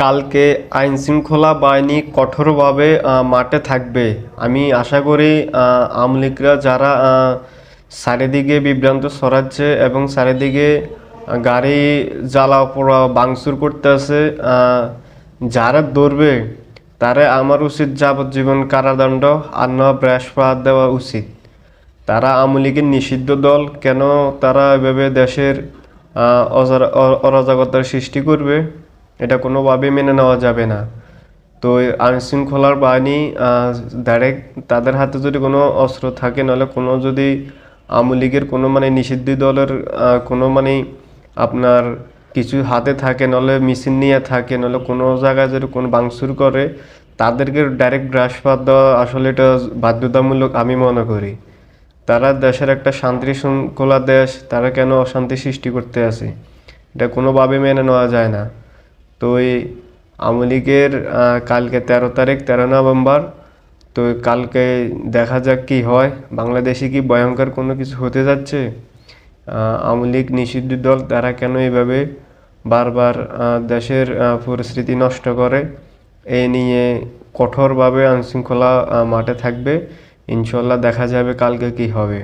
কালকে আইন শৃঙ্খলা বাহিনী কঠোরভাবে মাঠে থাকবে। আমি আশা করি আওয়ামী লীগরা যারা চারিদিকে বিভ্রান্ত ছড়াচ্ছে এবং চারিদিকে গাড়ি জ্বালা পোড়া ভাঙচুর করতেছে, যারা ধরবে তারা আমার উচিত যাবজ্জীবন কারাদণ্ড আর না বৃহস্পতি দেওয়া উচিত। তারা আওয়ামী লীগের নিষিদ্ধ দল, কেন তারা এভাবে দেশের অরাজকতার সৃষ্টি করবে? এটা কোনোভাবে মেনে নেওয়া যাবে না। তো আইন শৃঙ্খলার বাহিনী ডাইরেক্ট তাদের হাতে যদি কোনো অস্ত্র থাকে, নাহলে কোনো যদি আওয়ামী লীগের কোনো মানে নিষিদ্ধ দলের কোনো মানে আপনার কিছু হাতে থাকে, নাহলে মিছিল নিয়ে থাকে, নাহলে কোনো জায়গায় যদি কোনো ভাঙচুর করে, তাদেরকে ডাইরেক্ট বৃহস্পতি দেওয়া আসলে এটা বাধ্যতামূলক আমি মনে করি। তারা দেশের একটা শান্তি শৃঙ্খলা দেশ, তারা কেন অশান্তি সৃষ্টি করতে আসে? এটা কোনোভাবে মেনে নেওয়া যায় না। তো এই আওয়ামী লীগের কালকে 13 নভেম্বর, তো কালকে দেখা যাক কি হয়। বাংলাদেশে কি ভয়ঙ্কর কোনো কিছু হতে যাচ্ছে? আওয়ামী লীগ নিষিদ্ধ দল, তারা কেন এইভাবে বারবার দেশের পরিস্থিতি নষ্ট করে? এই নিয়ে কঠোরভাবে আইনশৃঙ্খলা মাঠে থাকবে। ইনশাল্লাহ দেখা যাবে কালকে কি হবে।